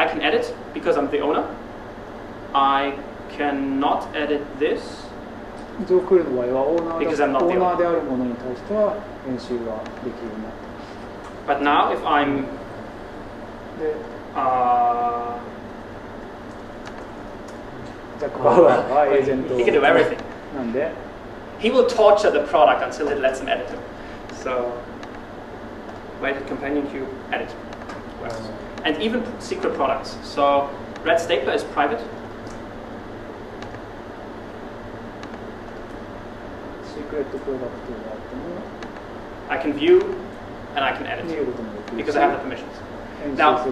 can edit because I'm the owner. I cannot edit this. ジョークールの場合はオーナーであるものに対しては編集ができるようになっています。But now, if I'm ジャック・バウアーがエージェント he can do everything. なんで He will torture the product until it lets him edit it. So, weighted companion cube, edit. And even secret products. So, red stapler is private. I can view and I can edit because I have the permissions. Now,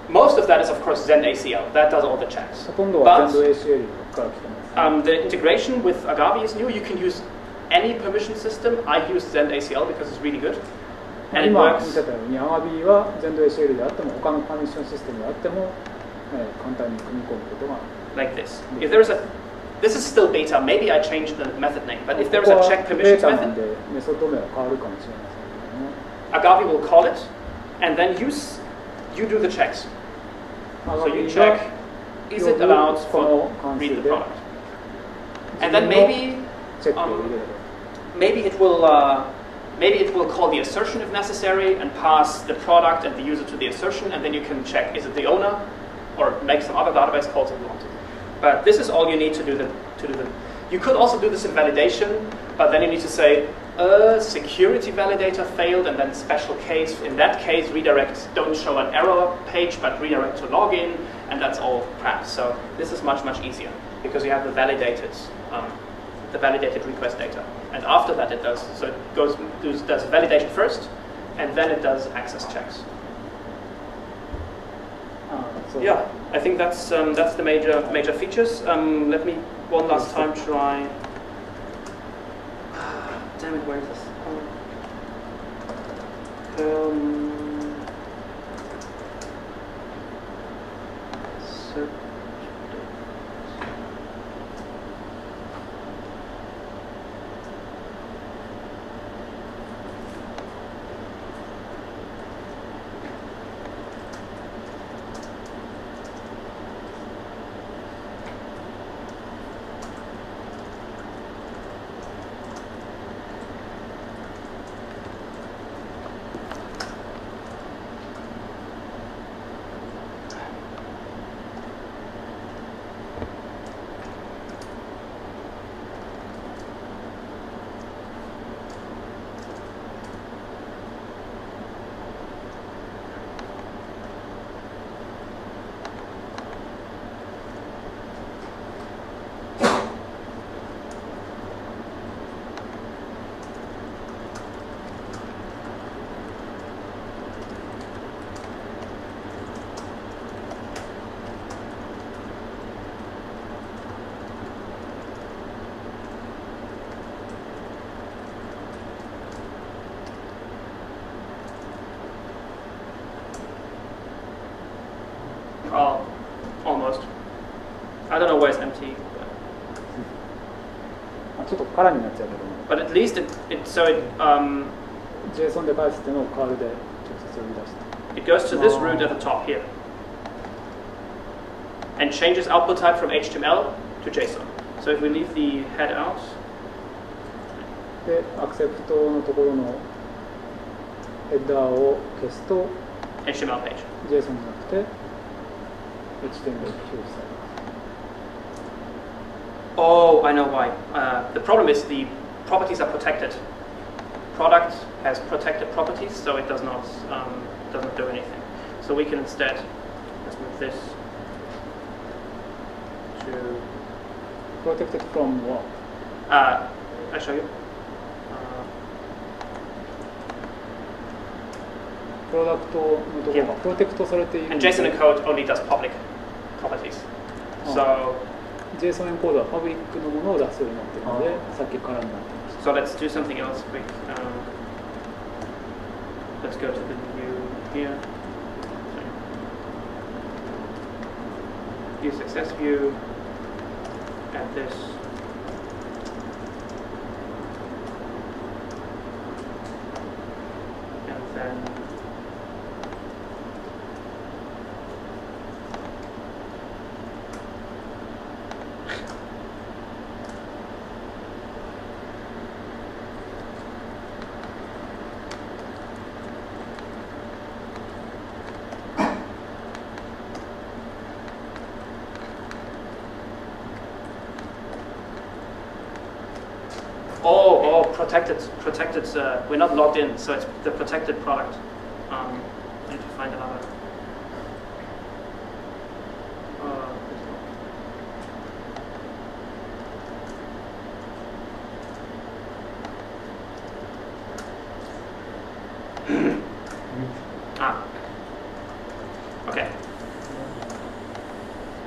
most of that is of course ZenACL. That does all the checks. But the integration with agavi is new. You can use any permission system. I use ZenACL because it's really good. And it works. Like this. If there is a This is still beta. Maybe I changed the method name, but if there's a check permissions method, agavi will call it, and then you do the checks. So you check, is it allowed for read the product? And then maybe it will call the assertion if necessary and pass the product and the user to the assertion, and then you can check, is it the owner, or make some other database calls if you want to. But this is all you need to do the. You could also do this in validation, but then you need to say, security validator failed, and then special case. In that case, redirect don't show an error page, but redirect to login, and that's all crap. So this is much easier because you have the validated request data, and after that it does. So it does validation first, and then it does access checks. So yeah, I think that's the major features. Let me one last time try. Damn it, where is this? Almost. I don't know where it's empty. But at least it goes to this root at the top here and changes output type from HTML to JSON. So if we leave the head out, HTML page. Oh, I know why. The problem is the properties are protected. Product has protected properties, so it does not doesn't do anything. So we can instead let's move this to protected from what? I'll show you. And JSON encode only does public properties. So JSON エンコードはパブリックのものを出すようになっているので、さっきからになっていました。So let's do something else quick. Let's go to the view here. View success view. Add this. And then protected. We're not logged in, so it's the protected product. I need to find another. Okay.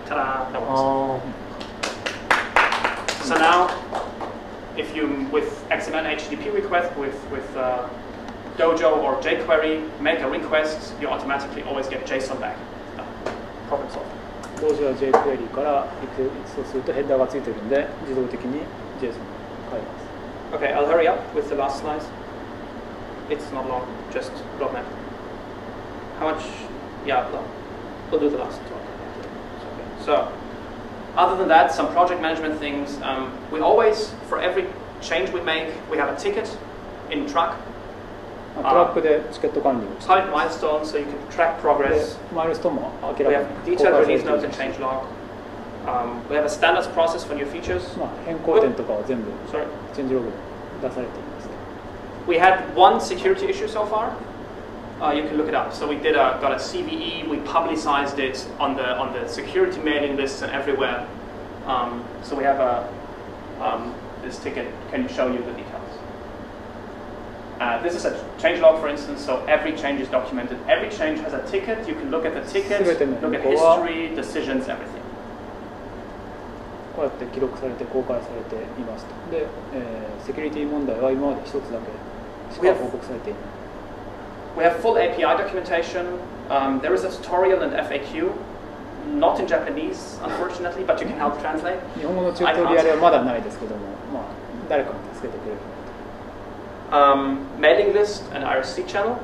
Ta-da! That works. So now, if you with XML HTTP request with Dojo or jQuery make a request, you automatically always get JSON back. Problem solved. Dojo や jQuery からそうするとヘッダーがついてるんで自動的に JSON 返ります。Okay, I'll hurry up with the last slides. It's not long, just roadmap. How much? Yeah, we'll do the last talk. Okay. So, other than that, some project management things. We always, for every change we make, we have a ticket in Track. トラックでチケット管理をして Type milestones so you can track progress. マイルストーンも明 We ら have かに detailed release notes and change log. We have a standards process for new features. 変更点とかは全部 Sorry. チェンジログで出されています。 We had one security issue so far. You can look it up. So we got a CVE. We publicized it on the security mailing lists and everywhere. So we have this ticket can show you the details. This is a change log, for instance. So every change is documented. Every change has a ticket. You can look at the ticket, look at history, decisions, everything. こうやって記録されて公開されていますと。で、セキュリティ問題は今まで一つだけしか報告されていない。We have full API documentation. There is a tutorial and FAQ, not in Japanese, unfortunately, but you can help translate. 日本語のチュートリアルはまだないですけども、まあ誰かが助けてくれる。Mailing list and IRC channel.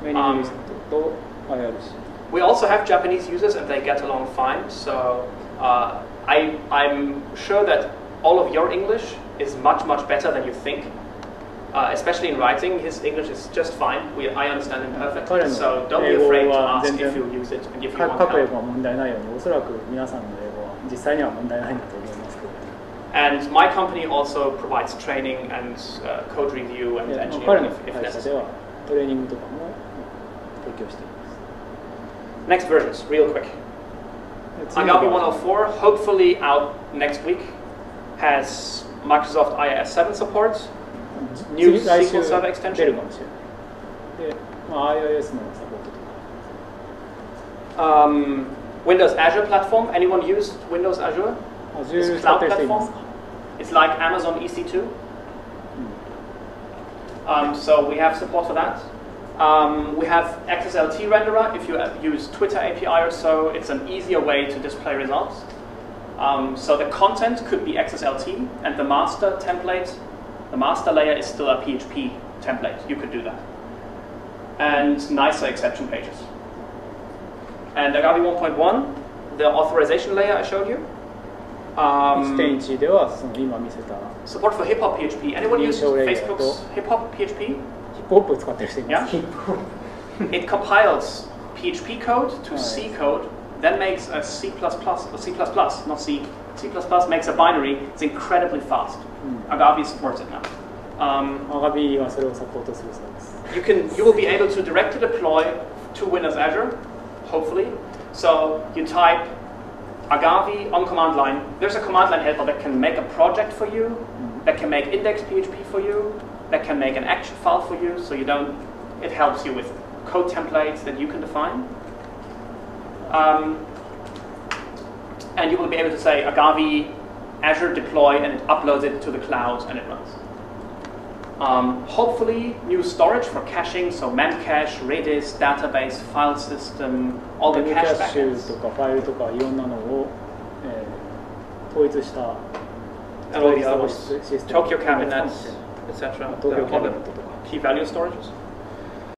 メーリングリストと IRC. We also have Japanese users and they get along fine. So I'm sure that all of your English is much better than you think. Especially in writing, his English is just fine. I understand him perfectly, so don't be afraid to ask if you use it and if you want help. 書く英語は問題ないように、おそらく皆さんの英語は実際には問題ないんだと思いますけど。And my company also provides training and code review and engineering if necessary. トレーニングとかも提供しています。Next versions, real quick. Agavi 104, hopefully out next week, has Microsoft IIS 7 support. New SQL Server extension. 出るかもしれない。で、iOS のサポートとか。Windows Azure platform. Anyone used Windows Azure? It's cloud platform. It's like Amazon EC2. So we have support for that. We have XSLT renderer. If you use Twitter API or so, it's an easier way to display results. So the content could be XSLT, and the master template. The master layer is still a PHP template. You could do that. And nicer exception pages. And Agavi 1.1, the authorization layer I showed you. 1.1 ではその今見せた support for hip hop PHP. Anyone use Facebook's hip hop PHP? ヒップホップを使ってる人います。 It compiles PHP code to C code, then makes a C++, or C++, not C. C++ makes a binary. It's incredibly fast. Agavi supports it now. Agavi はそれをサポートするそうです。You will be able to directly deploy to Windows Azure, hopefully. So you type Agavi on command line. There's a command line helper that can make a project for you, that can make index PHP for you, that can make an action file for you. So it helps you with code templates that you can define. And you will be able to say Agavi Azure deploy, and it uploads it to the cloud and it runs. Hopefully new storage for caching, so Memcache, Redis, database, file system, all the cache backends. とかファイルとかいろんなのを統一した and all the other ones, Tokyo Cabinet, etc. Tokyo Cabinet key value storages.